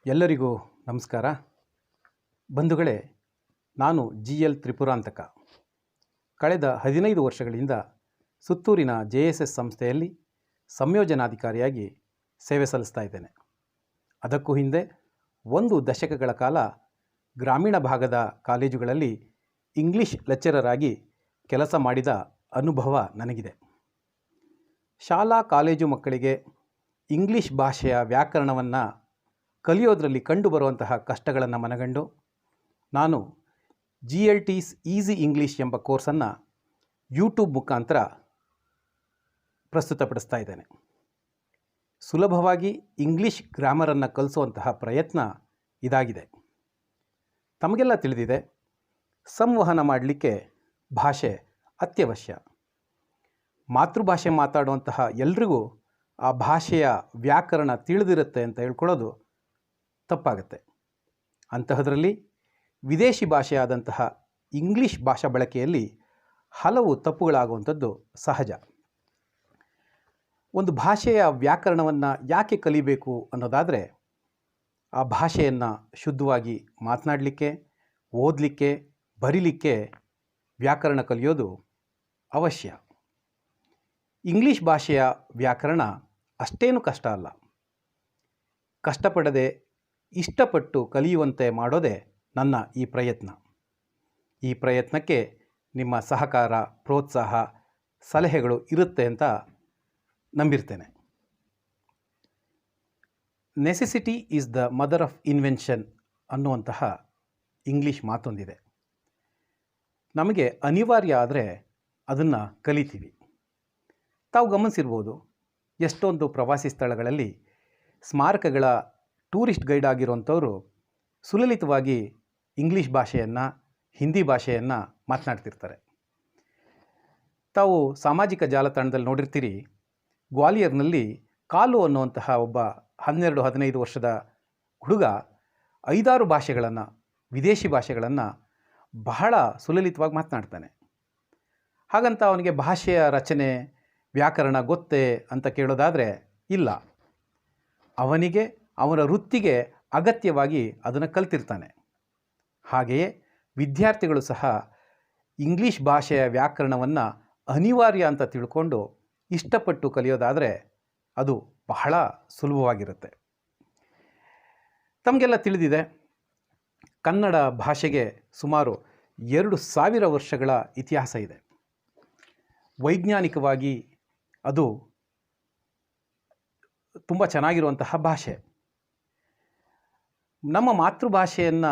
ಎಲ್ಲರಿಗೂ ನಮಸ್ಕಾರ. ಬಂಧುಗಳೇ, ನಾನು GL ತ್ರಿಪುರಾಂತಕ. ಕಳೆದ 15 ವರ್ಷಗಳಿಂದ ಸುತ್ತೂರಿನ JSS ಸಂಸ್ಥೆಯಲ್ಲಿ ಸಂಯೋಜನಾಧಿಕಾರಿಯಾಗಿ ಸೇವೆ ಸಲ್ಲಿಸ್ತಾ ಇದ್ದೇನೆ. ಅದಕ್ಕೂ ಹಿಂದೆ 1 ದಶಕಗಳ ಕಾಲ ಗ್ರಾಮೀಣ ಭಾಗದ ಕಾಲೇಜುಗಳಲ್ಲಿ ಇಂಗ್ಲಿಷ್ ಲೆಕ್ಚರರ್ ಆಗಿ ಕೆಲಸ ಮಾಡಿದ ಅನುಭವ ನನಗಿದೆ. ಶಾಲಾ ಕಾಲೇಜು ಮಕ್ಕಳಿಗೆ ಇಂಗ್ಲಿಷ್ ಭಾಷೆಯ ವ್ಯಾಕರಣವನ್ನು ಕಲಿಯೋದರಲ್ಲಿ ಕಂಡುಬರುವಂತಹ ಕಷ್ಟಗಳನ್ನು ಮನಗಂಡು ನಾನು GLT's ಈಸಿ ಇಂಗ್ಲೀಷ್ ಎಂಬ ಕೋರ್ಸನ್ನು ಯೂಟ್ಯೂಬ್ ಮುಖಾಂತರ ಪ್ರಸ್ತುತಪಡಿಸ್ತಾ ಇದ್ದೇನೆ. ಸುಲಭವಾಗಿ ಇಂಗ್ಲಿಷ್ ಗ್ರಾಮರನ್ನು ಕಲಿಸುವಂತಹ ಪ್ರಯತ್ನ ಇದಾಗಿದೆ. ತಮಗೆಲ್ಲ ತಿಳಿದಿದೆ, ಸಂವಹನ ಮಾಡಲಿಕ್ಕೆ ಭಾಷೆ ಅತ್ಯವಶ್ಯ. ಮಾತೃಭಾಷೆ ಮಾತಾಡುವಂತಹ ಎಲ್ರಿಗೂ ಆ ಭಾಷೆಯ ವ್ಯಾಕರಣ ತಿಳಿದಿರುತ್ತೆ ಅಂತ ಹೇಳ್ಕೊಳ್ಳೋದು ತಪ್ಪಾಗುತ್ತೆ. ಅಂತಹದರಲ್ಲಿ ವಿದೇಶಿ ಭಾಷೆಯಾದಂತಹ ಇಂಗ್ಲಿಷ್ ಭಾಷಾ ಬಳಕೆಯಲ್ಲಿ ಹಲವು ತಪ್ಪುಗಳಾಗುವಂಥದ್ದು ಸಹಜ. ಒಂದು ಭಾಷೆಯ ವ್ಯಾಕರಣವನ್ನು ಯಾಕೆ ಕಲಿಬೇಕು ಅನ್ನೋದಾದರೆ, ಆ ಭಾಷೆಯನ್ನು ಶುದ್ಧವಾಗಿ ಮಾತನಾಡಲಿಕ್ಕೆ, ಓದಲಿಕ್ಕೆ, ಬರೀಲಿಕ್ಕೆ ವ್ಯಾಕರಣ ಕಲಿಯೋದು ಅವಶ್ಯ. ಇಂಗ್ಲಿಷ್ ಭಾಷೆಯ ವ್ಯಾಕರಣ ಅಷ್ಟೇನು ಕಷ್ಟ ಅಲ್ಲ. ಕಷ್ಟಪಡದೆ ಇಷ್ಟಪಟ್ಟು ಕಲಿಯುವಂತೆ ಮಾಡೋದೇ ನನ್ನ ಈ ಪ್ರಯತ್ನ. ಈ ಪ್ರಯತ್ನಕ್ಕೆ ನಿಮ್ಮ ಸಹಕಾರ, ಪ್ರೋತ್ಸಾಹ, ಸಲಹೆಗಳು ಇರುತ್ತೆ ಅಂತ ನಂಬಿರ್ತೇನೆ. Necessity is the mother of invention ಅನ್ನುವಂತಹ ಇಂಗ್ಲಿಷ್ ಮಾತೊಂದಿದೆ. ನಮಗೆ ಅನಿವಾರ್ಯ ಆದರೆ ಅದನ್ನು ಕಲಿತೀವಿ. ತಾವು ಗಮನಿಸಿರ್ಬೋದು, ಎಷ್ಟೊಂದು ಪ್ರವಾಸಿ ಸ್ಥಳಗಳಲ್ಲಿ ಸ್ಮಾರಕಗಳ ಟೂರಿಸ್ಟ್ ಗೈಡ್ ಆಗಿರುವಂಥವರು ಸುಲಲಿತವಾಗಿ ಇಂಗ್ಲಿಷ್ ಭಾಷೆಯನ್ನು, ಹಿಂದಿ ಭಾಷೆಯನ್ನು ಮಾತನಾಡ್ತಿರ್ತಾರೆ. ತಾವು ಸಾಮಾಜಿಕ ಜಾಲತಾಣದಲ್ಲಿ ನೋಡಿರ್ತೀರಿ, ಗ್ವಾಲಿಯರ್ನಲ್ಲಿ ಕಾಲು ಅನ್ನುವಂತಹ ಒಬ್ಬ 12-15 ವರ್ಷದ ಹುಡುಗ 5-6 ಭಾಷೆಗಳನ್ನು, ವಿದೇಶಿ ಭಾಷೆಗಳನ್ನು ಬಹಳ ಸುಲಲಿತವಾಗಿ ಮಾತನಾಡ್ತಾನೆ. ಹಾಗಂತ ಅವನಿಗೆ ಭಾಷೆಯ ರಚನೆ, ವ್ಯಾಕರಣ ಗೊತ್ತೇ ಅಂತ ಕೇಳೋದಾದರೆ ಇಲ್ಲ. ಅವನಿಗೆ ಅವನ ವೃತ್ತಿಗೆ ಅಗತ್ಯವಾಗಿ ಅದನ್ನು ಕಲ್ತಿರ್ತಾನೆ. ಹಾಗೆಯೇ ವಿದ್ಯಾರ್ಥಿಗಳು ಸಹ ಇಂಗ್ಲಿಷ್ ಭಾಷೆಯ ವ್ಯಾಕರಣವನ್ನು ಅನಿವಾರ್ಯ ಅಂತ ತಿಳ್ಕೊಂಡು ಇಷ್ಟಪಟ್ಟು ಕಲಿಯೋದಾದರೆ ಅದು ಬಹಳ ಸುಲಭವಾಗಿರುತ್ತೆ. ತಮಗೆಲ್ಲ ತಿಳಿದಿದೆ, ಕನ್ನಡ ಭಾಷೆಗೆ ಸುಮಾರು 2000 ವರ್ಷಗಳ ಇತಿಹಾಸ ಇದೆ. ವೈಜ್ಞಾನಿಕವಾಗಿ ಅದು ತುಂಬ ಚೆನ್ನಾಗಿರುವಂತಹ ಭಾಷೆ. ನಮ್ಮ ಮಾತೃಭಾಷೆಯನ್ನು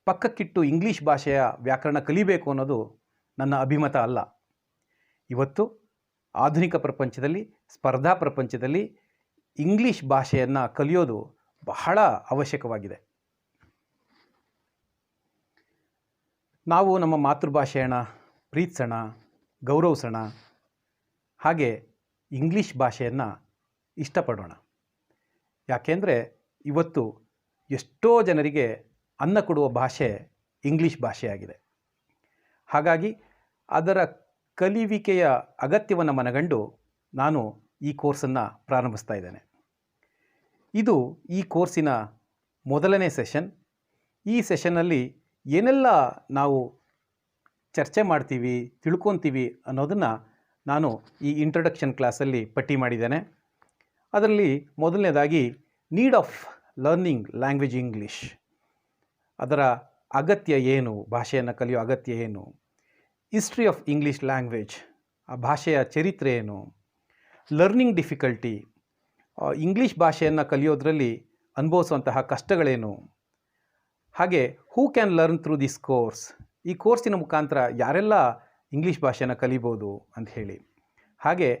ಪಕ್ಕಕ್ಕಿಟ್ಟು ಇಂಗ್ಲಿಷ್ ಭಾಷೆಯ ವ್ಯಾಕರಣ ಕಲಿಬೇಕು ಅನ್ನೋದು ನನ್ನ ಅಭಿಮತ ಅಲ್ಲ. ಇವತ್ತು ಆಧುನಿಕ ಪ್ರಪಂಚದಲ್ಲಿ, ಸ್ಪರ್ಧಾ ಪ್ರಪಂಚದಲ್ಲಿ ಇಂಗ್ಲಿಷ್ ಭಾಷೆಯನ್ನು ಕಲಿಯೋದು ಬಹಳ ಅವಶ್ಯಕವಾಗಿದೆ. ನಾವು ನಮ್ಮ ಮಾತೃಭಾಷೆಯನ್ನು ಪ್ರೀತಿಸೋಣ, ಗೌರವಿಸೋಣ. ಹಾಗೆ ಇಂಗ್ಲಿಷ್ ಭಾಷೆಯನ್ನು ಇಷ್ಟಪಡೋಣ. ಯಾಕೆಂದರೆ ಇವತ್ತು ಎಷ್ಟೋ ಜನರಿಗೆ ಅನ್ನ ಕೊಡುವ ಭಾಷೆ ಇಂಗ್ಲಿಷ್ ಭಾಷೆಯಾಗಿದೆ. ಹಾಗಾಗಿ ಅದರ ಕಲಿಯುವಿಕೆಯ ಅಗತ್ಯವನ್ನು ಮನಗಂಡು ನಾನು ಈ ಕೋರ್ಸನ್ನು ಪ್ರಾರಂಭಿಸ್ತಾ ಇದ್ದೇನೆ. ಇದು ಈ ಕೋರ್ಸಿನ ಮೊದಲನೇ ಸೆಷನ್. ಈ ಸೆಷನ್ನಲ್ಲಿ ಏನೆಲ್ಲ ನಾವು ಚರ್ಚೆ ಮಾಡ್ತೀವಿ, ತಿಳ್ಕೊತೀವಿ ಅನ್ನೋದನ್ನು ನಾನು ಈ ಇಂಟ್ರೊಡಕ್ಷನ್ ಕ್ಲಾಸಲ್ಲಿ ಪಟ್ಟಿ ಮಾಡಿದ್ದೇನೆ. ಅದರಲ್ಲಿ ಮೊದಲನೇದಾಗಿ need of learning language English, ಅದರ ಅಗತ್ಯ ಏನು, ಭಾಷೆಯನ್ನು ಕಲಿಯೋ ಅಗತ್ಯ ಏನು, ಹಿಸ್ಟ್ರಿ ಆಫ್ ಇಂಗ್ಲಿಷ್ ಲ್ಯಾಂಗ್ವೇಜ್, ಆ ಭಾಷೆಯ ಚರಿತ್ರೆ ಏನು, ಲರ್ನಿಂಗ್ ಡಿಫಿಕಲ್ಟಿ, ಇಂಗ್ಲಿಷ್ ಭಾಷೆಯನ್ನು ಕಲಿಯೋದ್ರಲ್ಲಿ ಅನುಭವಿಸುವಂತಹ ಕಷ್ಟಗಳೇನು, ಹಾಗೆ who can learn through this course, ಈ ಕೋರ್ಸಿನ ಮುಖಾಂತರ ಯಾರೆಲ್ಲ ಇಂಗ್ಲಿಷ್ ಭಾಷೆಯನ್ನು ಕಲಿಬೋದು ಅಂತ ಹೇಳಿ, ಹಾಗೆ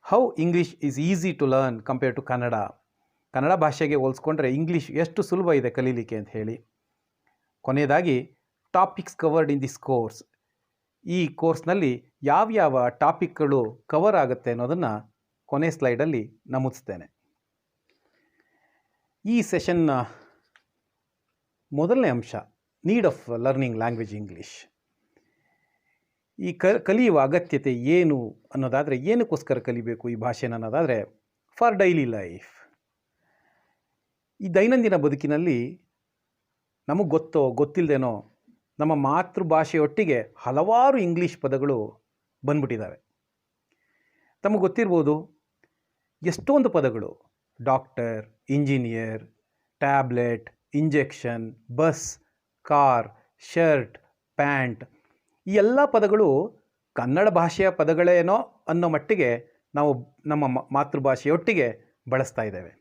how English is easy to learn compare to Kannada, Kannada ಭಾಷೆಗೆ ಹೋಲಿಸ್ಕೊಂಡ್ರೆ ಇಂಗ್ಲಿಷ್ ಎಷ್ಟು ಸುಲಭ ಇದೆ ಕಲೀಲಿಕ್ಕೆ ಅಂತ ಹೇಳಿ, ಕೊನೆಯದಾಗಿ topics covered in this course, ಈ ಕೋರ್ಸ್ನಲ್ಲಿ ಯಾವ್ಯಾವ ಟಾಪಿಕ್ಗಳು ಕವರ್ ಆಗುತ್ತೆ ಅನ್ನೋದನ್ನು ಕೊನೆ ಸ್ಲೈಡಲ್ಲಿ ನಮೂದಿಸ್ತೇನೆ. ಈ ಸೆಷನ್ನ ಮೊದಲನೇ ಅಂಶ need of learning language English. ಈ ಕಲಿಯುವ ಅಗತ್ಯತೆ ಏನು ಅನ್ನೋದಾದರೆ, ಏನಕ್ಕೋಸ್ಕರ ಕಲಿಬೇಕು ಈ ಭಾಷೆನ ಅನ್ನೋದಾದರೆ, ಫಾರ್ ಡೈಲಿ ಲೈಫ್. ಈ ದೈನಂದಿನ ಬದುಕಿನಲ್ಲಿ ನಮಗೆ ಗೊತ್ತೋ ಗೊತ್ತಿಲ್ಲದೇನೋ ನಮ್ಮ ಮಾತೃಭಾಷೆಯೊಟ್ಟಿಗೆ ಹಲವಾರು ಇಂಗ್ಲೀಷ್ ಪದಗಳು ಬಂದ್ಬಿಟ್ಟಿದ್ದಾವೆ. ತಮಗೆ ಗೊತ್ತಿರ್ಬೋದು, ಎಷ್ಟೊಂದು ಪದಗಳು doctor, engineer, tablet, injection, bus, car, shirt, pant, ಈ ಎಲ್ಲ ಪದಗಳು ಕನ್ನಡ ಭಾಷೆಯ ಪದಗಳೇನೋ ಅನ್ನೋ ಮಟ್ಟಿಗೆ ನಾವು ನಮ್ಮ ಮಾತೃಭಾಷೆಯೊಟ್ಟಿಗೆ ಬಳಸ್ತಾ ಇದ್ದೇವೆ.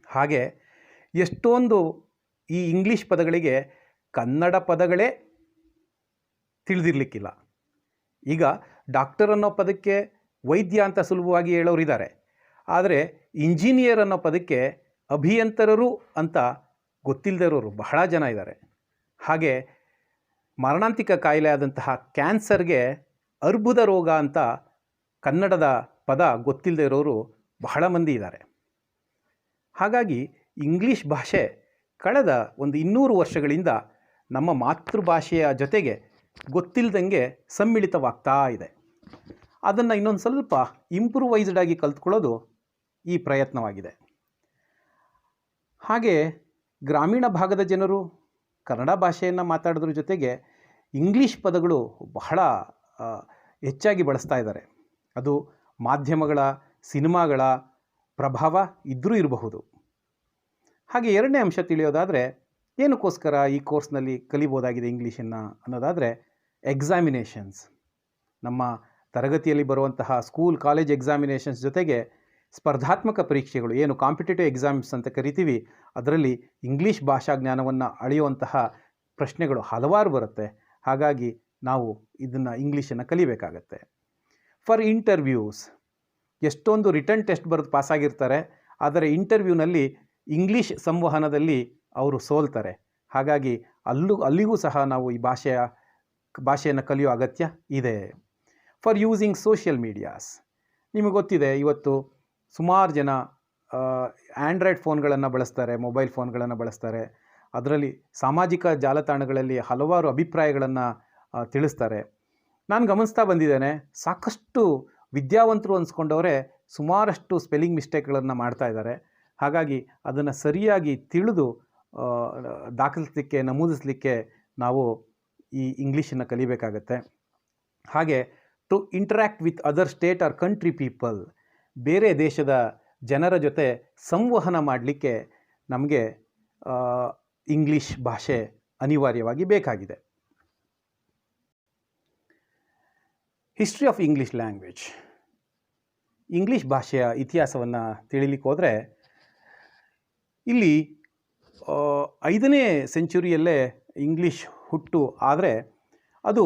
ಹಾಗೆ ಎಷ್ಟೊಂದು ಈ ಇಂಗ್ಲೀಷ್ ಪದಗಳಿಗೆ ಕನ್ನಡ ಪದಗಳೇ ತಿಳಿದಿರಲಿಕ್ಕಿಲ್ಲ. ಈಗ ಡಾಕ್ಟರ್ ಅನ್ನೋ ಪದಕ್ಕೆ ವೈದ್ಯ ಅಂತ ಸುಲಭವಾಗಿ ಹೇಳೋರಿದ್ದಾರೆ, ಆದರೆ ಇಂಜಿನಿಯರ್ ಅನ್ನೋ ಪದಕ್ಕೆ ಅಭಿಯಂತರರು ಅಂತ ಗೊತ್ತಿಲ್ಲದೆ ಇರೋರು ಬಹಳ ಜನ ಇದ್ದಾರೆ. ಹಾಗೆ ಮರಣಾಂತಿಕ ಕಾಯಿಲೆ ಆದಂತಹ ಕ್ಯಾನ್ಸರ್ಗೆ ಅರ್ಬುದ ರೋಗ ಅಂತ ಕನ್ನಡದ ಪದ ಗೊತ್ತಿಲ್ಲದೆ ಇರೋರು ಬಹಳ ಮಂದಿ ಇದ್ದಾರೆ. ಹಾಗಾಗಿ ಇಂಗ್ಲೀಷ್ ಭಾಷೆ ಕಳೆದ ಒಂದು 200 ವರ್ಷಗಳಿಂದ ನಮ್ಮ ಮಾತೃಭಾಷೆಯ ಜೊತೆಗೆ ಗೊತ್ತಿಲ್ಲದಂಗೆ ಸಮ್ಮಿಳಿತವಾಗ್ತಾ ಇದೆ. ಅದನ್ನು ಇನ್ನೊಂದು ಸ್ವಲ್ಪ ಇಂಪ್ರೂವೈಸ್ಡ್ ಆಗಿ ಕಲ್ತ್ಕೊಳ್ಳೋದು ಈ ಪ್ರಯತ್ನವಾಗಿದೆ. ಹಾಗೆ ಗ್ರಾಮೀಣ ಭಾಗದ ಜನರು ಕನ್ನಡ ಭಾಷೆಯನ್ನು ಮಾತಾಡೋದ್ರ ಜೊತೆಗೆ ಇಂಗ್ಲೀಷ್ ಪದಗಳು ಬಹಳ ಹೆಚ್ಚಾಗಿ ಬಳಸ್ತಾ ಇದ್ದಾರೆ. ಅದು ಮಾಧ್ಯಮಗಳ, ಸಿನಿಮಾಗಳ ಪ್ರಭಾವ ಇದ್ದರೂ ಇರಬಹುದು. ಹಾಗೆ ಎರಡನೇ ಅಂಶ ತಿಳಿಯೋದಾದರೆ, ಏನಕ್ಕೋಸ್ಕರ ಈ ಕೋರ್ಸ್ನಲ್ಲಿ ಕಲಿಬೋದಾಗಿದೆ ಇಂಗ್ಲೀಷನ್ನು ಅನ್ನೋದಾದರೆ, ಎಕ್ಸಾಮಿನೇಷನ್ಸ್, ನಮ್ಮ ತರಗತಿಯಲ್ಲಿ ಬರುವಂತಹ ಸ್ಕೂಲ್ ಕಾಲೇಜ್ ಎಕ್ಸಾಮಿನೇಷನ್ಸ್ ಜೊತೆಗೆ ಸ್ಪರ್ಧಾತ್ಮಕ ಪರೀಕ್ಷೆಗಳು, ಏನು ಕಾಂಪಿಟೇಟಿವ್ ಎಕ್ಸಾಮ್ಸ್ ಅಂತ ಕರಿತೀವಿ, ಅದರಲ್ಲಿ ಇಂಗ್ಲೀಷ್ ಭಾಷಾ ಜ್ಞಾನವನ್ನು ಅಳೆಯುವಂತಹ ಪ್ರಶ್ನೆಗಳು ಹಲವಾರು ಬರುತ್ತೆ. ಹಾಗಾಗಿ ನಾವು ಇದನ್ನು ಇಂಗ್ಲೀಷನ್ನು ಕಲಿಬೇಕಾಗತ್ತೆ. ಫಾರ್ ಇಂಟರ್ವ್ಯೂಸ್, ಎಷ್ಟೊಂದು ರಿಟರ್ನ್ ಟೆಸ್ಟ್ ಬರೆದು ಪಾಸಾಗಿರ್ತಾರೆ, ಆದರೆ ಇಂಟರ್ವ್ಯೂನಲ್ಲಿ ಇಂಗ್ಲೀಷ್ ಸಂವಹನದಲ್ಲಿ ಅವರು ಸೋಲ್ತಾರೆ. ಹಾಗಾಗಿ ಅಲ್ಲಿಗೂ ಸಹ ನಾವು ಈ ಭಾಷೆಯನ್ನು ಕಲಿಯೋ ಅಗತ್ಯ ಇದೆ. ಫಾರ್ ಯೂಸಿಂಗ್ ಸೋಷಿಯಲ್ ಮೀಡಿಯಾಸ್, ನಿಮಗೆ ಗೊತ್ತಿದೆ ಇವತ್ತು ಸುಮಾರು ಜನ ಆ್ಯಂಡ್ರಾಯ್ಡ್ ಫೋನ್ಗಳನ್ನು ಬಳಸ್ತಾರೆ, ಮೊಬೈಲ್ ಫೋನ್ಗಳನ್ನು ಬಳಸ್ತಾರೆ. ಅದರಲ್ಲಿ ಸಾಮಾಜಿಕ ಜಾಲತಾಣಗಳಲ್ಲಿ ಹಲವಾರು ಅಭಿಪ್ರಾಯಗಳನ್ನು ತಿಳಿಸ್ತಾರೆ. ನಾನು ಗಮನಿಸ್ತಾ ಬಂದಿದ್ದೇನೆ, ಸಾಕಷ್ಟು ವಿದ್ಯಾವಂತರು ಅನಿಸ್ಕೊಂಡವರೇ ಸುಮಾರಷ್ಟು ಸ್ಪೆಲ್ಲಿಂಗ್ ಮಿಸ್ಟೇಕ್ಗಳನ್ನು ಮಾಡ್ತಾ ಇದ್ದಾರೆ. ಹಾಗಾಗಿ ಅದನ್ನು ಸರಿಯಾಗಿ ತಿಳಿದು ದಾಖಲಿಸಲಿಕ್ಕೆ, ನಮೂದಿಸಲಿಕ್ಕೆ ನಾವು ಈ ಇಂಗ್ಲೀಷನ್ನು ಕಲಿಬೇಕಾಗತ್ತೆ. ಹಾಗೆ to interact with other state or country people, ಬೇರೆ ದೇಶದ ಜನರ ಜೊತೆ ಸಂವಹನ ಮಾಡಲಿಕ್ಕೆ ನಮಗೆ ಇಂಗ್ಲೀಷ್ ಭಾಷೆ ಅನಿವಾರ್ಯವಾಗಿ ಬೇಕಾಗಿದೆ. History of English language, English ಭಾಷೆಯ ಇತಿಹಾಸವನ್ನು ತಿಳಿಲಿಕ್ಕೆ ಹೋದರೆ ಇಲ್ಲಿ 5ನೇ ಸೆಂಚುರಿಯಲ್ಲೇ ಇಂಗ್ಲೀಷ್ ಹುಟ್ಟು, ಆದರೆ ಅದು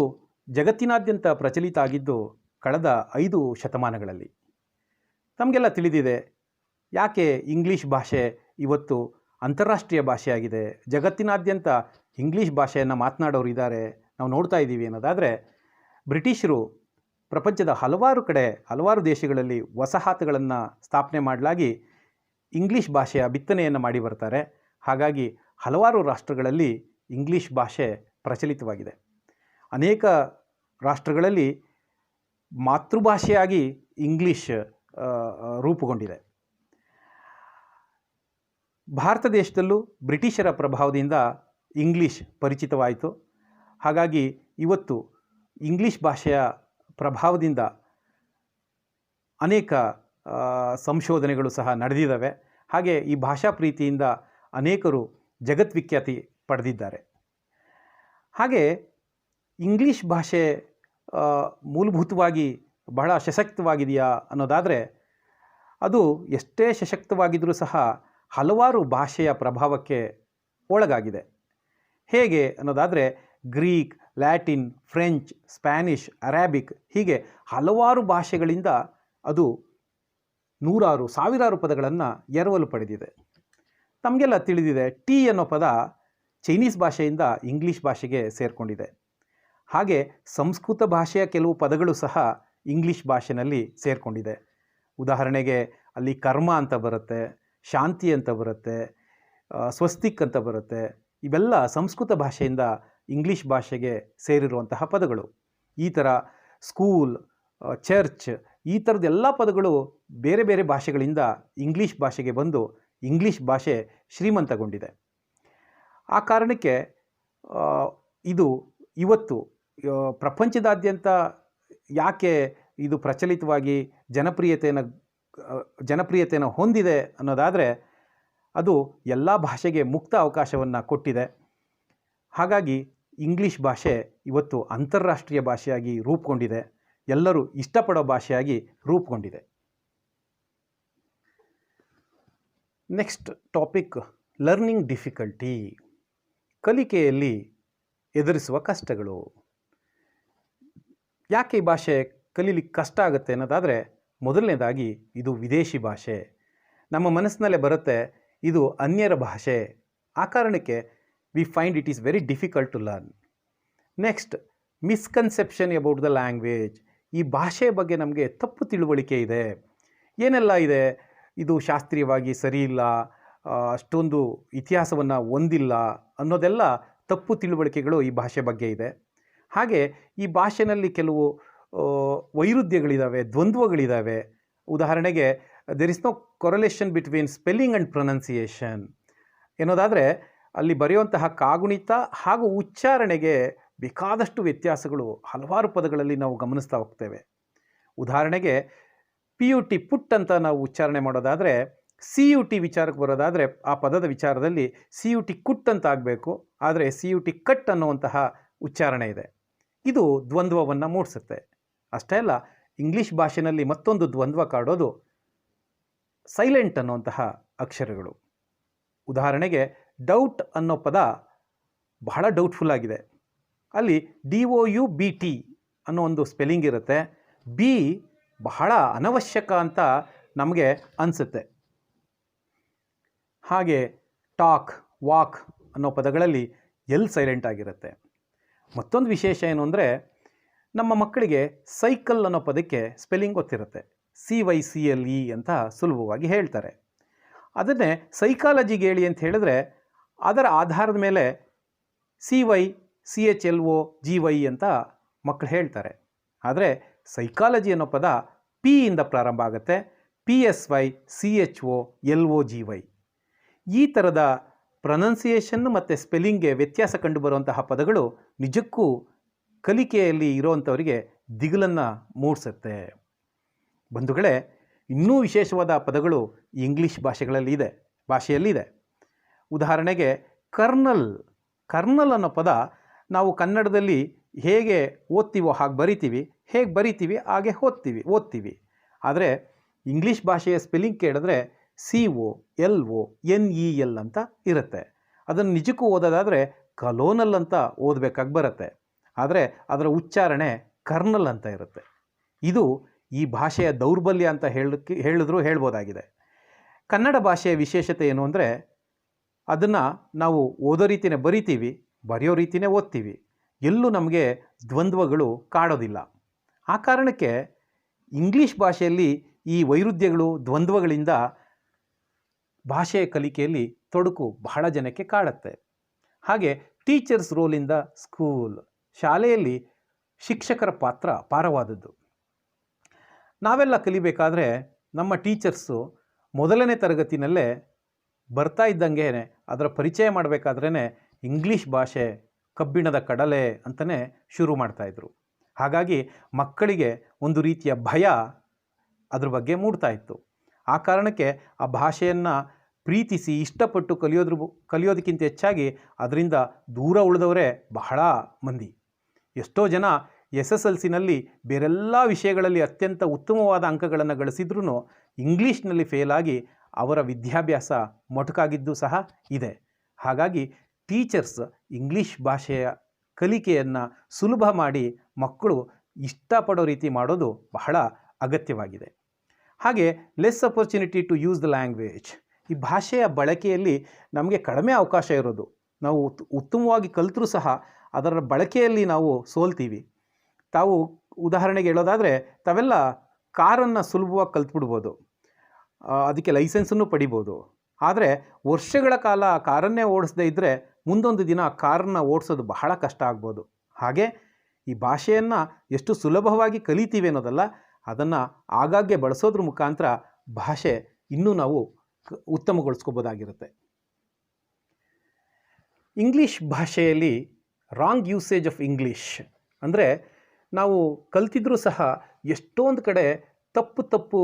ಜಗತ್ತಿನಾದ್ಯಂತ ಪ್ರಚಲಿತ ಆಗಿದ್ದು ಕಳೆದ 5 ಶತಮಾನಗಳಲ್ಲಿ. ತಮಗೆಲ್ಲ ತಿಳಿದಿದೆ ಯಾಕೆ ಇಂಗ್ಲೀಷ್ ಭಾಷೆ ಇವತ್ತು ಅಂತಾರಾಷ್ಟ್ರೀಯ ಭಾಷೆಯಾಗಿದೆ, ಜಗತ್ತಿನಾದ್ಯಂತ ಇಂಗ್ಲೀಷ್ ಭಾಷೆಯನ್ನು ಮಾತನಾಡೋರು ಇದ್ದಾರೆ, ನಾವು ನೋಡ್ತಾ ಇದ್ದೀವಿ ಅನ್ನೋದಾದರೆ, ಬ್ರಿಟಿಷರು ಪ್ರಪಂಚದ ಹಲವಾರು ದೇಶಗಳಲ್ಲಿ ವಸಾಹತುಗಳನ್ನು ಸ್ಥಾಪನೆ ಮಾಡಲಾಗಿ ಇಂಗ್ಲೀಷ್ ಭಾಷೆಯ ಬಿತ್ತನೆಯನ್ನು ಮಾಡಿ ಬರ್ತಾರೆ. ಹಾಗಾಗಿ ಹಲವಾರು ರಾಷ್ಟ್ರಗಳಲ್ಲಿ ಇಂಗ್ಲೀಷ್ ಭಾಷೆ ಪ್ರಚಲಿತವಾಗಿದೆ. ಅನೇಕ ರಾಷ್ಟ್ರಗಳಲ್ಲಿ ಮಾತೃಭಾಷೆಯಾಗಿ ಇಂಗ್ಲೀಷ್ ರೂಪುಗೊಂಡಿದೆ. ಭಾರತ ದೇಶದಲ್ಲೂ ಬ್ರಿಟಿಷರ ಪ್ರಭಾವದಿಂದ ಇಂಗ್ಲೀಷ್ ಪರಿಚಿತವಾಯಿತು. ಹಾಗಾಗಿ ಇವತ್ತು ಇಂಗ್ಲೀಷ್ ಭಾಷೆಯ ಪ್ರಭಾವದಿಂದ ಅನೇಕ ಸಂಶೋಧನೆಗಳು ಸಹ ನಡೆದಿದ್ದಾವೆ. ಹಾಗೆ ಈ ಭಾಷಾ ಪ್ರೀತಿಯಿಂದ ಅನೇಕರು ಜಗದ್ವಿಖ್ಯಾತಿ ಪಡೆದಿದ್ದಾರೆ. ಹಾಗೆ ಇಂಗ್ಲೀಷ್ ಭಾಷೆ ಮೂಲಭೂತವಾಗಿ ಬಹಳ ಸಶಕ್ತವಾಗಿದೆಯಾ ಅನ್ನೋದಾದರೆ, ಅದು ಎಷ್ಟೇ ಸಶಕ್ತವಾಗಿದ್ದರೂ ಸಹ ಹಲವಾರು ಭಾಷೆಯ ಪ್ರಭಾವಕ್ಕೆ ಒಳಗಾಗಿದೆ. ಹೇಗೆ ಅನ್ನೋದಾದರೆ, Greek, Latin, French, Spanish, Arabic, ಹೀಗೆ ಹಲವಾರು ಭಾಷೆಗಳಿಂದ ಅದು ನೂರಾರು ಸಾವಿರಾರು ಪದಗಳನ್ನು ಎರವಲು ಪಡೆದಿದೆ. ತಮಗೆಲ್ಲ ತಿಳಿದಿದೆ, ಟೀ ಅನ್ನೋ ಪದ ಚೈನೀಸ್ ಭಾಷೆಯಿಂದ ಇಂಗ್ಲೀಷ್ ಭಾಷೆಗೆ ಸೇರಿಕೊಂಡಿದೆ. ಹಾಗೆ ಸಂಸ್ಕೃತ ಭಾಷೆಯ ಕೆಲವು ಪದಗಳು ಸಹ ಇಂಗ್ಲೀಷ್ ಭಾಷೆಯಲ್ಲಿ ಸೇರಿಕೊಂಡಿದೆ. ಉದಾಹರಣೆಗೆ ಅಲ್ಲಿ ಕರ್ಮ ಅಂತ ಬರುತ್ತೆ, ಶಾಂತಿ ಅಂತ ಬರುತ್ತೆ, ಸ್ವಸ್ತಿಕ್ ಅಂತ ಬರುತ್ತೆ. ಇವೆಲ್ಲ ಸಂಸ್ಕೃತ ಭಾಷೆಯಿಂದ ಇಂಗ್ಲೀಷ್ ಭಾಷೆಗೆ ಸೇರಿರುವಂತಹ ಪದಗಳು. ಈ ಥರ ಸ್ಕೂಲ್, ಚರ್ಚ್, ಈ ಥರದ್ದೆಲ್ಲ ಪದಗಳು ಬೇರೆ ಬೇರೆ ಭಾಷೆಗಳಿಂದ ಇಂಗ್ಲೀಷ್ ಭಾಷೆಗೆ ಬಂದು ಇಂಗ್ಲೀಷ್ ಭಾಷೆ ಶ್ರೀಮಂತಗೊಂಡಿದೆ. ಆ ಕಾರಣಕ್ಕೆ ಇದು ಇವತ್ತು ಪ್ರಪಂಚದಾದ್ಯಂತ ಯಾಕೆ ಇದು ಪ್ರಚಲಿತವಾಗಿ ಜನಪ್ರಿಯತೆಯನ್ನು ಹೊಂದಿದೆ ಅನ್ನೋದಾದರೆ ಅದು ಎಲ್ಲ ಭಾಷೆಗೆ ಮುಕ್ತ ಅವಕಾಶವನ್ನು ಕೊಟ್ಟಿದೆ. ಹಾಗಾಗಿ ಇಂಗ್ಲೀಷ್ ಭಾಷೆ ಇವತ್ತು ಅಂತಾರಾಷ್ಟ್ರೀಯ ಭಾಷೆಯಾಗಿ ರೂಪುಗೊಂಡಿದೆ, ಎಲ್ಲರೂ ಇಷ್ಟಪಡೋ ಭಾಷೆಯಾಗಿ ರೂಪುಗೊಂಡಿದೆ. ನೆಕ್ಸ್ಟ್ ಟಾಪಿಕ್, ಲರ್ನಿಂಗ್ ಡಿಫಿಕಲ್ಟಿ, ಕಲಿಕೆಯಲ್ಲಿ ಎದುರಿಸುವ ಕಷ್ಟಗಳು. ಯಾಕೆ ಈ ಭಾಷೆ ಕಲೀಲಿಕ್ಕೆ ಕಷ್ಟ ಆಗುತ್ತೆ ಅನ್ನೋದಾದರೆ, ಮೊದಲನೇದಾಗಿ ಇದು ವಿದೇಶಿ ಭಾಷೆ. ನಮ್ಮ ಮನಸ್ಸಿನಲ್ಲೇ ಬರುತ್ತೆ ಇದು ಅನ್ಯರ ಭಾಷೆ. ಆ ಕಾರಣಕ್ಕೆ we find it is very difficult to learn. Next, misconception about the language. ಈ ಭಾಷೆ ಬಗ್ಗೆ ನಮಗೆ ತಪ್ಪು ತಿಳುವಳಿಕೆ ಇದೆ. ಏನೆಲ್ಲ ಇದೆ? ಇದು ಶಾಸ್ತ್ರೀಯವಾಗಿ ಸರಿ ಇಲ್ಲ, ಅಷ್ಟೊಂದು ಇತಿಹಾಸವನ್ನು ಹೊಂದಿಲ್ಲ ಅನ್ನೋದೆಲ್ಲ ತಪ್ಪು ತಿಳುವಳಿಕೆಗಳು ಈ ಭಾಷೆ ಬಗ್ಗೆ ಇದೆ. ಹಾಗೆ ಈ ಭಾಷೆಯಲ್ಲಿ ಕೆಲವು ವೈರುಧ್ಯಗಳಿದ್ದಾವೆ, ದ್ವಂದ್ವಗಳಿದ್ದಾವೆ. ಉದಾಹರಣೆಗೆ, there is no correlation between spelling and pronunciation ಎನ್ನೋದಾದರೆ ಅಲ್ಲಿ ಬರೆಯುವಂತಹ ಕಾಗುಣಿತ ಹಾಗೂ ಉಚ್ಚಾರಣೆಗೆ ಬೇಕಾದಷ್ಟು ವ್ಯತ್ಯಾಸಗಳು ಹಲವಾರು ಪದಗಳಲ್ಲಿ ನಾವು ಗಮನಿಸ್ತಾ ಹೋಗ್ತೇವೆ. ಉದಾಹರಣೆಗೆ PUT ಪುಟ್ ಅಂತ ನಾವು ಉಚ್ಚಾರಣೆ ಮಾಡೋದಾದರೆ, CUT ವಿಚಾರಕ್ಕೆ ಬರೋದಾದರೆ ಆ ಪದದ ವಿಚಾರದಲ್ಲಿ CUT ಕುಟ್ ಅಂತ ಆಗಬೇಕು, ಆದರೆ CUT ಕಟ್ ಅನ್ನುವಂತಹ ಉಚ್ಚಾರಣೆ ಇದೆ. ಇದು ದ್ವಂದ್ವವನ್ನು ಮೂಡಿಸುತ್ತೆ. ಅಷ್ಟೇ ಅಲ್ಲ, ಇಂಗ್ಲೀಷ್ ಭಾಷೆಯಲ್ಲಿ ಮತ್ತೊಂದು ದ್ವಂದ್ವ ಕಾಡೋದು ಸೈಲೆಂಟ್ ಅನ್ನುವಂತಹ ಅಕ್ಷರಗಳು. ಉದಾಹರಣೆಗೆ ಡೌಟ್ ಅನ್ನೋ ಪದ ಬಹಳ ಡೌಟ್ಫುಲ್ ಆಗಿದೆ. ಅಲ್ಲಿ DOUBT ಅನ್ನೋ ಒಂದು ಸ್ಪೆಲ್ಲಿಂಗ್ ಇರುತ್ತೆ. ಬಿ ಬಹಳ ಅನವಶ್ಯಕ ಅಂತ ನಮಗೆ ಅನಿಸುತ್ತೆ. ಹಾಗೆ ಟಾಕ್, ವಾಕ್ ಅನ್ನೋ ಪದಗಳಲ್ಲಿ ಸೈಲೆಂಟ್ ಆಗಿರುತ್ತೆ. ಮತ್ತೊಂದು ವಿಶೇಷ ಏನು ಅಂದರೆ, ನಮ್ಮ ಮಕ್ಕಳಿಗೆ ಸೈಕಲ್ ಅನ್ನೋ ಪದಕ್ಕೆ ಸ್ಪೆಲ್ಲಿಂಗ್ ಗೊತ್ತಿರುತ್ತೆ. CYCLE ಅಂತ ಸುಲಭವಾಗಿ ಹೇಳ್ತಾರೆ. ಅದನ್ನೇ ಸೈಕಾಲಜಿಗೆ ಹೇಳಿ ಅಂತ ಹೇಳಿದ್ರೆ ಅದರ ಆಧಾರದ ಮೇಲೆ CYCHLOGY ಅಂತ ಮಕ್ಕಳು ಹೇಳ್ತಾರೆ. ಆದರೆ ಸೈಕಾಲಜಿ ಅನ್ನೋ ಪದ P ಇಂದ ಪ್ರಾರಂಭ ಆಗುತ್ತೆ, PSYCHOLOGY. ಈ ಥರದ ಪ್ರೊನೌನ್ಸಿಯೇಷನ್ ಮತ್ತು ಸ್ಪೆಲ್ಲಿಂಗ್ಗೆ ವ್ಯತ್ಯಾಸ ಕಂಡುಬರುವಂತಹ ಪದಗಳು ನಿಜಕ್ಕೂ ಕಲಿಕೆಯಲ್ಲಿ ಇರೋವಂಥವರಿಗೆ ದಿಗಿಲನ್ನು ಮೂಡಿಸುತ್ತೆ. ಬಂಧುಗಳೇ, ಇನ್ನೂ ವಿಶೇಷವಾದ ಪದಗಳು ಇಂಗ್ಲೀಷ್ ಭಾಷೆಯಲ್ಲಿದೆ. ಉದಾಹರಣೆಗೆ ಕರ್ನಲ್ ಅನ್ನೋ ಪದ ನಾವು ಕನ್ನಡದಲ್ಲಿ ಹೇಗೆ ಓದ್ತೀವೋ ಹಾಗೆ ಬರಿತೀವಿ, ಹೇಗೆ ಬರಿತೀವಿ ಹಾಗೆ ಓದ್ತೀವಿ. ಆದರೆ ಇಂಗ್ಲೀಷ್ ಭಾಷೆಯ ಸ್ಪೆಲ್ಲಿಂಗ್ ಕೇಳಿದ್ರೆ COLONEL ಅಂತ ಇರುತ್ತೆ. ಅದನ್ನು ನಿಜಕ್ಕೂ ಓದೋದಾದರೆ ಕಲೋನಲ್ ಅಂತ ಓದಬೇಕಾಗಿ ಬರುತ್ತೆ. ಆದರೆ ಅದರ ಉಚ್ಚಾರಣೆ ಕರ್ನಲ್ ಅಂತ ಇರುತ್ತೆ. ಇದು ಈ ಭಾಷೆಯ ದೌರ್ಬಲ್ಯ ಅಂತ ಹೇಳಿದ್ರು ಹೇಳ್ಬೋದಾಗಿದೆ. ಕನ್ನಡ ಭಾಷೆಯ ವಿಶೇಷತೆ ಏನು ಅಂದರೆ, ಅದನ್ನು ನಾವು ಓದೋ ರೀತಿಯೇ ಬರಿತೀವಿ, ಬರೆಯೋ ರೀತಿಯೇ ಓದ್ತೀವಿ. ಎಲ್ಲೂ ನಮಗೆ ದ್ವಂದ್ವಗಳು ಕಾಡೋದಿಲ್ಲ. ಆ ಕಾರಣಕ್ಕೆ ಇಂಗ್ಲೀಷ್ ಭಾಷೆಯಲ್ಲಿ ಈ ವೈರುಧ್ಯಗಳು, ದ್ವಂದ್ವಗಳಿಂದ ಭಾಷೆಯ ಕಲಿಕೆಯಲ್ಲಿ ತೊಡಕು ಬಹಳ ಜನಕ್ಕೆ ಕಾಡುತ್ತೆ. ಹಾಗೆ teachers role in the school, ಶಾಲೆಯಲ್ಲಿ ಶಿಕ್ಷಕರ ಪಾತ್ರ ಅಪಾರವಾದದ್ದು. ನಾವೆಲ್ಲ ಕಲಿಬೇಕಾದ್ರೆ ನಮ್ಮ ಟೀಚರ್ಸು ಮೊದಲನೇ ತರಗತಿನಲ್ಲೇ ಬರ್ತಾ ಇದ್ದಂಗೆ ಅದರ ಪರಿಚಯ ಮಾಡಬೇಕಾದ್ರೇ ಇಂಗ್ಲೀಷ್ ಭಾಷೆ ಕಬ್ಬಿಣದ ಕಡಲೆ ಅಂತಲೇ ಶುರು ಮಾಡ್ತಾಯಿದ್ರು. ಹಾಗಾಗಿ ಮಕ್ಕಳಿಗೆ ಒಂದು ರೀತಿಯ ಭಯ ಅದ್ರ ಬಗ್ಗೆ ಮೂಡ್ತಾ ಇತ್ತು. ಆ ಕಾರಣಕ್ಕೆ ಆ ಭಾಷೆಯನ್ನು ಪ್ರೀತಿಸಿ ಇಷ್ಟಪಟ್ಟು ಕಲಿಯೋದಕ್ಕಿಂತ ಹೆಚ್ಚಾಗಿ ಅದರಿಂದ ದೂರ ಉಳಿದವರೇ ಬಹಳ ಮಂದಿ. ಎಷ್ಟೋ ಜನ SSLCನಲ್ಲಿ ಬೇರೆಲ್ಲ ವಿಷಯಗಳಲ್ಲಿ ಅತ್ಯಂತ ಉತ್ತಮವಾದ ಅಂಕಗಳನ್ನು ಗಳಿಸಿದ್ರೂ ಇಂಗ್ಲೀಷ್ನಲ್ಲಿ ಫೇಲಾಗಿ ಅವರ ವಿದ್ಯಾಭ್ಯಾಸ ಮೊಟಕಾಗಿದ್ದು ಸಹ ಇದೆ. ಹಾಗಾಗಿ ಟೀಚರ್ಸ್ ಇಂಗ್ಲೀಷ್ ಭಾಷೆಯ ಕಲಿಕೆಯನ್ನು ಸುಲಭ ಮಾಡಿ ಮಕ್ಕಳು ಇಷ್ಟಪಡೋ ರೀತಿ ಮಾಡೋದು ಬಹಳ ಅಗತ್ಯವಾಗಿದೆ. ಹಾಗೆ less opportunity to use the language, ಈ ಭಾಷೆಯ ಬಳಕೆಯಲ್ಲಿ ನಮಗೆ ಕಡಿಮೆ ಅವಕಾಶ ಇರೋದು. ನಾವು ಉತ್ತಮವಾಗಿ ಕಲಿತರೂ ಸಹ ಅದರ ಬಳಕೆಯಲ್ಲಿ ನಾವು ಸೋಲ್ತೀವಿ. ತಾವು ಉದಾಹರಣೆಗೆ ಹೇಳೋದಾದರೆ, ತಾವೆಲ್ಲ ಕಾರನ್ನು ಸುಲಭವಾಗಿ ಕಲ್ತ್ಬಿಡ್ಬೋದು, ಅದಕ್ಕೆ ಲೈಸೆನ್ಸನ್ನು ಪಡಿಬೋದು. ಆದರೆ ವರ್ಷಗಳ ಕಾಲ ಕಾರನ್ನೇ ಓಡಿಸದೇ ಇದ್ದರೆ ಮುಂದೊಂದು ದಿನ ಕಾರನ್ನು ಓಡಿಸೋದು ಬಹಳ ಕಷ್ಟ ಆಗ್ಬೋದು. ಹಾಗೆ ಈ ಭಾಷೆಯನ್ನು ಎಷ್ಟು ಸುಲಭವಾಗಿ ಕಲಿತೀವಿ ಅನ್ನೋದಲ್ಲ, ಅದನ್ನು ಆಗಾಗ್ಗೆ ಬಳಸೋದ್ರ ಮುಖಾಂತರ ಭಾಷೆ ಇನ್ನೂ ನಾವು ಉತ್ತಮಗೊಳಿಸ್ಕೋಬೋದಾಗಿರುತ್ತೆ. ಇಂಗ್ಲೀಷ್ ಭಾಷೆಯಲ್ಲಿ ರಾಂಗ್ ಯೂಸೇಜ್ ಆಫ್ ಇಂಗ್ಲೀಷ್ ಅಂದರೆ ನಾವು ಕಲ್ತಿದ್ರೂ ಸಹ ಎಷ್ಟೊಂದು ಕಡೆ ತಪ್ಪು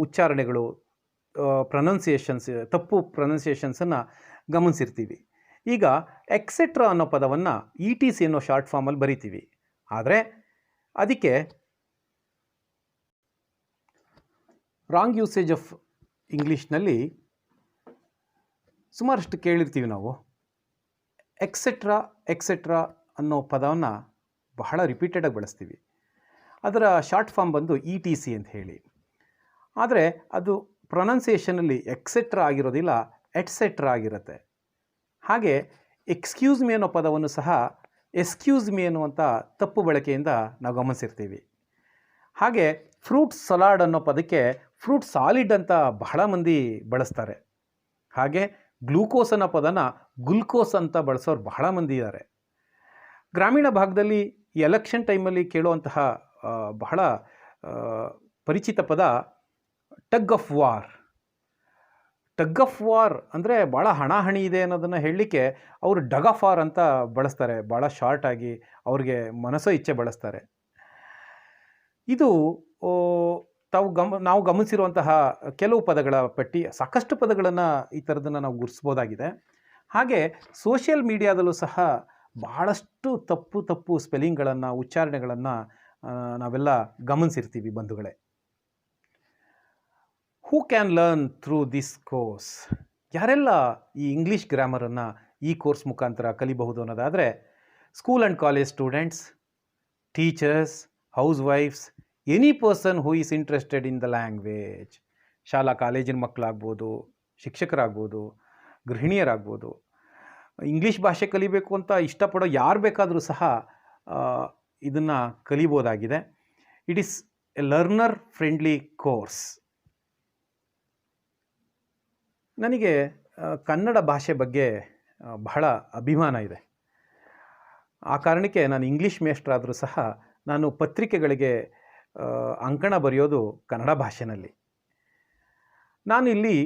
ಉಚ್ಚಾರಣೆಗಳು, ತಪ್ಪು ಪ್ರೊನೌನ್ಸಿಯೇಷನ್ಸನ್ನು ಗಮನಿಸಿರ್ತೀವಿ. ಈಗ ಎಕ್ಸೆಟ್ರಾ ಅನ್ನೋ ಪದವನ್ನು ETC ಅನ್ನೋ ಶಾರ್ಟ್ ಫಾರ್ಮಲ್ಲಿ ಬರಿತೀವಿ. ಆದರೆ ಅದಕ್ಕೆ ರಾಂಗ್ ಯೂಸೇಜ್ ಆಫ್ ಇಂಗ್ಲೀಷ್ನಲ್ಲಿ ಸುಮಾರಷ್ಟು ಕೇಳಿರ್ತೀವಿ ನಾವು. ಎಕ್ಸೆಟ್ರಾ ಅನ್ನೋ ಪದವನ್ನು ಬಹಳ ರಿಪೀಟೆಡಾಗಿ ಬಳಸ್ತೀವಿ. ಅದರ ಶಾರ್ಟ್ ಫಾರ್ಮ್ ಬಂದು ETC ಅಂತ ಹೇಳಿ. ಆದರೆ ಅದು ಪ್ರೊನೌನ್ಸಿಯೇಷನಲ್ಲಿ ಎಕ್ಸೆಟ್ರಾ ಆಗಿರೋದಿಲ್ಲ, ಎಟ್ಸೆಟ್ರಾ ಆಗಿರುತ್ತೆ. ಹಾಗೆ ಎಕ್ಸ್ಕ್ಯೂಸ್ ಮಿ ಅನ್ನೋ ಪದವನ್ನು ಸಹ ಎಸ್ಕ್ಯೂಸ್ ಮಿ ಅನ್ನುವಂಥ ತಪ್ಪು ಬಳಕೆಯಿಂದ ನಾವು ಗಮನಿಸಿರ್ತೀವಿ. ಹಾಗೆ ಫ್ರೂಟ್ ಸಲಾಡ್ ಅನ್ನೋ ಪದಕ್ಕೆ ಫ್ರೂಟ್ ಸಾಲಿಡ್ ಅಂತ ಬಹಳ ಮಂದಿ ಬಳಸ್ತಾರೆ. ಹಾಗೆ ಗ್ಲೂಕೋಸ್ ಅನ್ನೋ ಪದನ ಗುಲ್ಕೋಸ್ ಅಂತ ಬಳಸೋರು ಬಹಳ ಮಂದಿ ಇದ್ದಾರೆ. ಗ್ರಾಮೀಣ ಭಾಗದಲ್ಲಿ ಈ ಎಲೆಕ್ಷನ್ ಟೈಮಲ್ಲಿ ಕೇಳುವಂತಹ ಬಹಳ ಪರಿಚಿತ ಪದ tug of war. Tug of war ಅಂದರೆ ಭಾಳ ಹಣಾಹಣಿ ಇದೆ ಅನ್ನೋದನ್ನು ಹೇಳಲಿಕ್ಕೆ ಅವರು ಡಗ್ ಆಫ್ ವಾರ್ ಅಂತ ಬಳಸ್ತಾರೆ. ಭಾಳ ಶಾರ್ಟಾಗಿ ಅವ್ರಿಗೆ ಮನಸ್ಸೋ ಇಚ್ಛೆ ಬಳಸ್ತಾರೆ. ಇದು ನಾವು ಗಮನಿಸಿರುವಂತಹ ಕೆಲವು ಪದಗಳ ಪಟ್ಟಿ. ಸಾಕಷ್ಟು ಪದಗಳನ್ನು ಈ ಥರದನ್ನು ನಾವು ಗುರುತಿಸ್ಬೋದಾಗಿದೆ. ಹಾಗೆ ಸೋಷಿಯಲ್ ಮೀಡಿಯಾದಲ್ಲೂ ಸಹ ಬಹಳಷ್ಟು ತಪ್ಪು ಸ್ಪೆಲ್ಲಿಂಗ್ಗಳನ್ನು, ಉಚ್ಚಾರಣೆಗಳನ್ನು ನಾವೆಲ್ಲ ಗಮನಿಸಿರ್ತೀವಿ ಬಂಧುಗಳೇ. Who can learn through this course? ಯಾರೆಲ್ಲ ಈ ಇಂಗ್ಲೀಷ್ ಗ್ರಾಮರನ್ನು ಈ ಕೋರ್ಸ್ ಮುಖಾಂತರ ಕಲಿಬಹುದು ಅನ್ನೋದಾದರೆ, school and college students, teachers, house wives, any person who is interested in the language. ಶಾಲಾ ಕಾಲೇಜಿನ ಮಕ್ಕಳಾಗ್ಬೋದು, ಶಿಕ್ಷಕರಾಗ್ಬೋದು, ಗೃಹಿಣಿಯರಾಗ್ಬೋದು, ಇಂಗ್ಲೀಷ್ ಭಾಷೆ ಕಲಿಬೇಕು ಅಂತ ಇಷ್ಟಪಡೋ ಯಾರು ಬೇಕಾದರೂ ಸಹ ಇದನ್ನು ಕಲಿಬೋದಾಗಿದೆ. It is a learner friendly course. ನನಗೆ ಕನ್ನಡ ಭಾಷೆ ಬಗ್ಗೆ ಬಹಳ ಅಭಿಮಾನ ಇದೆ. ಆ ಕಾರಣಕ್ಕೆ ನಾನು ಇಂಗ್ಲೀಷ್ ಮೇಷ್ಟ್ರಾದರೂ ಸಹ ನಾನು ಪತ್ರಿಕೆಗಳಿಗೆ ಅಂಕಣ ಬರೆಯೋದು ಕನ್ನಡ ಭಾಷೆಯಲ್ಲಿ. ನಾನು ಇಲ್ಲಿ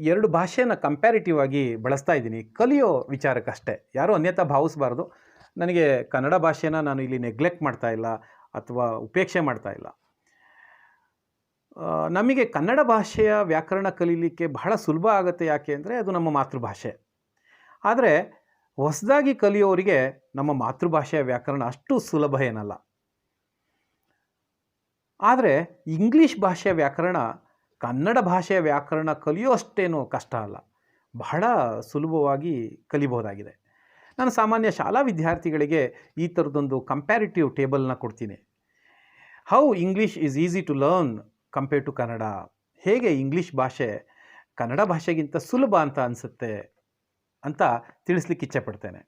2 ಭಾಷೆಯನ್ನು ಕಂಪ್ಯಾರಿಟಿವ್ ಆಗಿ ಬಳಸ್ತಾ ಇದ್ದೀನಿ, ಕಲಿಯೋ ವಿಚಾರಕ್ಕಷ್ಟೇ. ಯಾರೂ ಅನ್ಯಥಾ ಭಾವಿಸಬಾರ್ದು. ನನಗೆ ಕನ್ನಡ ಭಾಷೆನ ನಾನು ಇಲ್ಲಿ ನೆಗ್ಲೆಕ್ಟ್ ಮಾಡ್ತಾ ಇಲ್ಲ ಅಥವಾ ಉಪೇಕ್ಷೆ ಮಾಡ್ತಾ ಇಲ್ಲ. ನಮಗೆ ಕನ್ನಡ ಭಾಷೆಯ ವ್ಯಾಕರಣ ಕಲೀಲಿಕ್ಕೆ ಬಹಳ ಸುಲಭ ಆಗುತ್ತೆ. ಯಾಕೆ ಅಂದರೆ ಅದು ನಮ್ಮ ಮಾತೃಭಾಷೆ. ಆದರೆ ಹೊಸದಾಗಿ ಕಲಿಯೋರಿಗೆ ನಮ್ಮ ಮಾತೃಭಾಷೆಯ ವ್ಯಾಕರಣ ಅಷ್ಟು ಸುಲಭ ಏನಲ್ಲ. ಆದರೆ ಇಂಗ್ಲೀಷ್ ಭಾಷೆಯ ವ್ಯಾಕರಣ ಕನ್ನಡ ಭಾಷೆಯ ವ್ಯಾಕರಣ ಕಲಿಯೋ ಅಷ್ಟೇನೂ ಕಷ್ಟ ಅಲ್ಲ, ಬಹಳ ಸುಲಭವಾಗಿ ಕಲಿಬಹುದಾಗಿದೆ. ನಾನು ಸಾಮಾನ್ಯ ಶಾಲಾ ವಿದ್ಯಾರ್ಥಿಗಳಿಗೆ ಈ ಥರದೊಂದು ಕಂಪ್ಯಾರಿಟಿವ್ ಟೇಬಲ್ನ ಕೊಡ್ತೀನಿ. How English is easy to learn compare to Kannada. ಹೇಗೆ ಇಂಗ್ಲೀಷ್ ಭಾಷೆ ಕನ್ನಡ ಭಾಷೆಗಿಂತ ಸುಲಭ ಅಂತ ಅನಿಸುತ್ತೆ ಅಂತ ತಿಳಿಸ್ಲಿಕ್ಕೆ ಇಚ್ಛೆಪಡ್ತೇನೆ.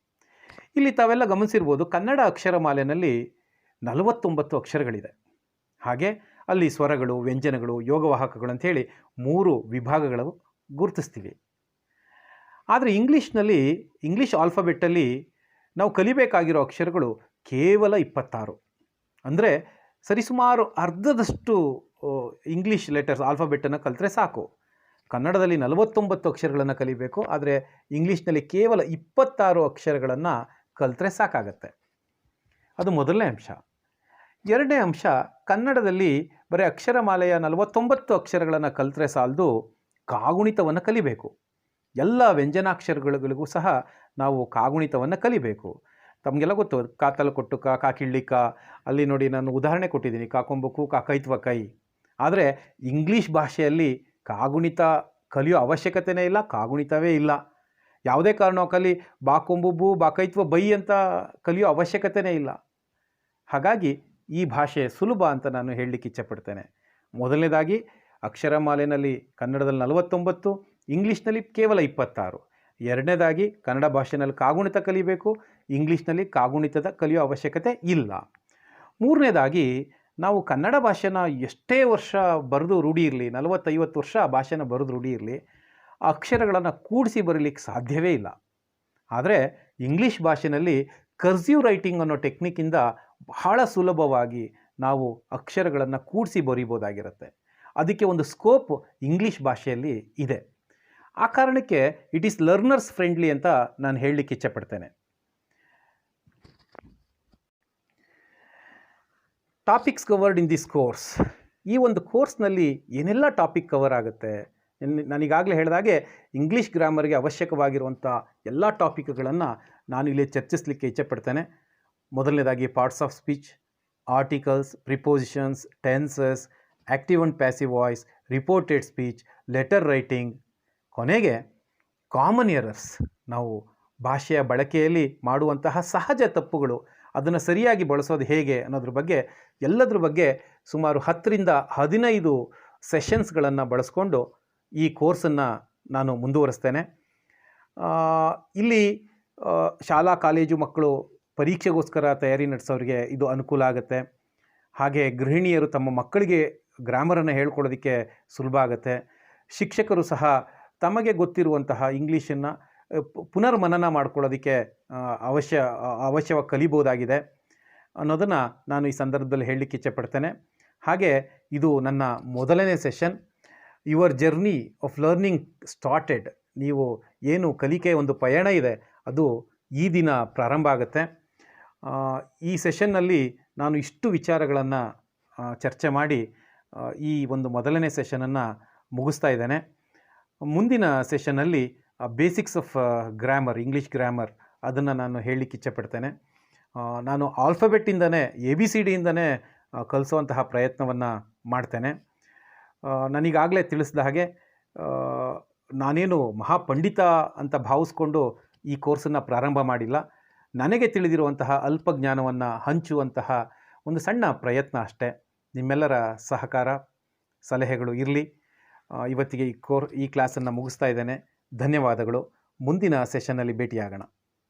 ಇಲ್ಲಿ ತಾವೆಲ್ಲ ಗಮನಿಸಿರ್ಬೋದು, ಕನ್ನಡ ಅಕ್ಷರಮಾಲೆಯಲ್ಲಿ 49 ಅಕ್ಷರಗಳಿದೆ. ಹಾಗೆ ಅಲ್ಲಿ ಸ್ವರಗಳು, ವ್ಯಂಜನಗಳು, ಯೋಗವಾಹಕಗಳು ಅಂಥೇಳಿ 3 ವಿಭಾಗಗಳು ಗುರುತಿಸ್ತೀವಿ. ಆದರೆ ಇಂಗ್ಲೀಷ್ ಆಲ್ಫಾಬೆಟ್ಟಲ್ಲಿ ನಾವು ಕಲಿಬೇಕಾಗಿರೋ ಅಕ್ಷರಗಳು ಕೇವಲ 26. ಅಂದರೆ ಸರಿಸುಮಾರು ಅರ್ಧದಷ್ಟು ಇಂಗ್ಲೀಷ್ ಲೆಟರ್ಸ್ ಆಲ್ಫಾಬೆಟ್ಟನ್ನು ಕಲಿತ್ರೆ ಸಾಕು. ಕನ್ನಡದಲ್ಲಿ 49 ಅಕ್ಷರಗಳನ್ನು ಕಲಿಬೇಕು, ಆದರೆ ಇಂಗ್ಲೀಷ್ನಲ್ಲಿ ಕೇವಲ 26 ಅಕ್ಷರಗಳನ್ನು ಕಲಿತ್ರೆ ಸಾಕಾಗತ್ತೆ. ಅದು ಮೊದಲನೇ ಅಂಶ. ಎರಡನೇ ಅಂಶ, ಕನ್ನಡದಲ್ಲಿ ಬರೀ ಅಕ್ಷರಮಾಲೆಯ 49 ಅಕ್ಷರಗಳನ್ನು ಕಲಿತ್ರೆ ಸಾಲದು, ಕಾಗುಣಿತವನ್ನು ಕಲಿಬೇಕು. ಎಲ್ಲ ವ್ಯಂಜನಾಕ್ಷರಗಳಿಗೂ ಸಹ ನಾವು ಕಾಗುಣಿತವನ್ನು ಕಲಿಬೇಕು. ತಮಗೆಲ್ಲ ಗೊತ್ತು, ಕಾತಲು ಕೊಟ್ಟು ಕಾ ಕಿಳ್ಳಿ ಕಾ, ಅಲ್ಲಿ ನೋಡಿ ನಾನು ಉದಾಹರಣೆ ಕೊಟ್ಟಿದ್ದೀನಿ, ಕಾಕೊಂಬು ಕಾಕೈತ್ವ ಕೈ. ಆದರೆ ಇಂಗ್ಲೀಷ್ ಭಾಷೆಯಲ್ಲಿ ಕಾಗುಣಿತ ಕಲಿಯೋ ಅವಶ್ಯಕತೆಯೇ ಇಲ್ಲ, ಕಾಗುಣಿತವೇ ಇಲ್ಲ. ಯಾವುದೇ ಕಾರಣಕ್ಕಲ್ಲಿ ಬಾಕೊಂಬು ಬಾಕೈತ್ವ ಬೈ ಅಂತ ಕಲಿಯೋ ಅವಶ್ಯಕತೆಯೇ ಇಲ್ಲ. ಹಾಗಾಗಿ ಈ ಭಾಷೆ ಸುಲಭ ಅಂತ ನಾನು ಹೇಳಲಿಕ್ಕೆ ಇಚ್ಛೆಪಡ್ತೇನೆ. ಮೊದಲನೇದಾಗಿ ಅಕ್ಷರಮಾಲೆಯಲ್ಲಿ ಕನ್ನಡದಲ್ಲಿ 49, ಇಂಗ್ಲೀಷ್ನಲ್ಲಿ ಕೇವಲ 26. ಎರಡನೇದಾಗಿ ಕನ್ನಡ ಭಾಷೆಯಲ್ಲಿ ಕಾಗುಣಿತ ಕಲಿಬೇಕು, ಇಂಗ್ಲೀಷ್ನಲ್ಲಿ ಕಾಗುಣಿತದ ಕಲಿಯೋ ಅವಶ್ಯಕತೆ ಇಲ್ಲ. ಮೂರನೇದಾಗಿ, ನಾವು ಕನ್ನಡ ಭಾಷೆನ ಎಷ್ಟೇ ವರ್ಷ ಬರೆದು ರೂಢಿ ಇರಲಿ, 40-50 ವರ್ಷ ಆ ಭಾಷೆನ ಬರೆದು ರೂಢಿ ಇರಲಿ, ಅಕ್ಷರಗಳನ್ನು ಕೂಡಿಸಿ ಬರೀಲಿಕ್ಕೆ ಸಾಧ್ಯವೇ ಇಲ್ಲ. ಆದರೆ ಇಂಗ್ಲೀಷ್ ಭಾಷೆಯಲ್ಲಿ ಕರ್ಸಿವ್ ರೈಟಿಂಗ್ ಅನ್ನೋ ಟೆಕ್ನಿಕ್ಕಿಂದ ಬಹಳ ಸುಲಭವಾಗಿ ನಾವು ಅಕ್ಷರಗಳನ್ನು ಕೂಡಿಸಿ ಬರೀಬೋದಾಗಿರುತ್ತೆ. ಅದಕ್ಕೆ ಒಂದು ಸ್ಕೋಪ್ ಇಂಗ್ಲೀಷ್ ಭಾಷೆಯಲ್ಲಿ ಇದೆ. ಆ ಕಾರಣಕ್ಕೆ ಇಟ್ ಈಸ್ ಲರ್ನರ್ಸ್ ಫ್ರೆಂಡ್ಲಿ ಅಂತ ನಾನು ಹೇಳಲಿಕ್ಕೆ ಇಚ್ಛೆಪಡ್ತೇನೆ. Topics covered in this course. ಈ ಒಂದು ಕೋರ್ಸ್ನಲ್ಲಿ ಏನೆಲ್ಲ ಟಾಪಿಕ್ ಕವರ್ ಆಗುತ್ತೆ, ನಾನೀಗಾಗಲೇ ಹೇಳಿದಾಗೆ ಇಂಗ್ಲೀಷ್ ಗ್ರಾಮರ್ಗೆ ಅವಶ್ಯಕವಾಗಿರುವಂಥ ಎಲ್ಲ ಟಾಪಿಕ್ಗಳನ್ನು ನಾನು ಇಲ್ಲಿ ಚರ್ಚಿಸಲಿಕ್ಕೆ ಇಚ್ಛೆಪಡ್ತೇನೆ. ಮೊದಲನೇದಾಗಿ parts of speech, articles, prepositions, tenses, active and passive voice, reported speech, letter writing, ಕೊನೆಗೆ ಕಾಮನ್ ಎರರ್ಸ್, ನಾವು ಭಾಷೆಯ ಬಳಕೆಯಲ್ಲಿ ಮಾಡುವಂತಹ ಸಹಜ ತಪ್ಪುಗಳು, ಅದನ್ನು ಸರಿಯಾಗಿ ಬಳಸೋದು ಹೇಗೆ ಅನ್ನೋದ್ರ ಬಗ್ಗೆ ಎಲ್ಲದ್ರ ಬಗ್ಗೆ ಸುಮಾರು 10ರಿಂದ 15 ಸೆಷನ್ಸ್ಗಳನ್ನು ಬಳಸ್ಕೊಂಡು ಈ ಕೋರ್ಸನ್ನು ನಾನು ಮುಂದುವರಿಸ್ತೇನೆ. ಇಲ್ಲಿ ಶಾಲಾ ಕಾಲೇಜು ಮಕ್ಕಳು ಪರೀಕ್ಷೆಗೋಸ್ಕರ ತಯಾರಿ ನಡೆಸೋರಿಗೆ ಇದು ಅನುಕೂಲ ಆಗುತ್ತೆ. ಹಾಗೆ ಗೃಹಿಣಿಯರು ತಮ್ಮ ಮಕ್ಕಳಿಗೆ ಗ್ರಾಮರನ್ನು ಹೇಳ್ಕೊಡೋದಕ್ಕೆ ಸುಲಭ ಆಗುತ್ತೆ. ಶಿಕ್ಷಕರು ಸಹ ತಮಗೆ ಗೊತ್ತಿರುವಂತಹ ಇಂಗ್ಲೀಷನ್ನು ಪುನರ್ಮನನ ಮಾಡ್ಕೊಳ್ಳೋದಕ್ಕೆ ಅವಶ್ಯವಾಗಿ ಕಲಿಬೋದಾಗಿದೆ ಅನ್ನೋದನ್ನು ನಾನು ಈ ಸಂದರ್ಭದಲ್ಲಿ ಹೇಳಲಿಕ್ಕೆ ಇಚ್ಛೆಪಡ್ತೇನೆ. ಹಾಗೆ ಇದು ನನ್ನ ಮೊದಲನೇ session. Your journey of learning started. ನೀವು ಏನು ಕಲಿಕೆಯ ಒಂದು ಪಯಣ ಇದೆ ಅದು ಈ ದಿನ ಪ್ರಾರಂಭ ಆಗುತ್ತೆ. ಈ ಸೆಷನ್ನಲ್ಲಿ ನಾನು ಇಷ್ಟು ವಿಚಾರಗಳನ್ನು ಚರ್ಚೆ ಮಾಡಿ ಈ ಒಂದು ಮೊದಲನೇ ಸೆಷನನ್ನು ಮುಗಿಸ್ತಾ ಇದ್ದೇನೆ. ಮುಂದಿನ ಸೆಷನ್ನಲ್ಲಿ basics of grammar, English grammar, ಅದನ್ನು ನಾನು ಹೇಳಲಿಕ್ಕೆ ಇಚ್ಛೆಪಡ್ತೇನೆ. ನಾನು ಆಲ್ಫಬೆಟ್ಟಿಂದನೇ ABCDಯಿಂದನೇ ಕಲಿಸುವಂತಹ ಪ್ರಯತ್ನವನ್ನು ಮಾಡ್ತೇನೆ. ನನಗಾಗಲೇ ತಿಳಿಸಿದ ಹಾಗೆ ನಾನೇನು ಮಹಾಪಂಡಿತ ಅಂತ ಭಾವಿಸ್ಕೊಂಡು ಈ ಕೋರ್ಸನ್ನು ಪ್ರಾರಂಭ ಮಾಡಿಲ್ಲ. ನನಗೆ ತಿಳಿದಿರುವಂತಹ ಅಲ್ಪ ಜ್ಞಾನವನ್ನು ಹಂಚುವಂತಹ ಒಂದು ಸಣ್ಣ ಪ್ರಯತ್ನ ಅಷ್ಟೇ. ನಿಮ್ಮೆಲ್ಲರ ಸಹಕಾರ, ಸಲಹೆಗಳು ಇರಲಿ. ಇವತ್ತಿಗೆ ಈ ಕ್ಲಾಸನ್ನು ಮುಗಿಸ್ತಾ ಇದ್ದೇನೆ. ಧನ್ಯವಾದಗಳು. ಮುಂದಿನ ಸೆಷನ್ನಲ್ಲಿ ಭೇಟಿಯಾಗೋಣ.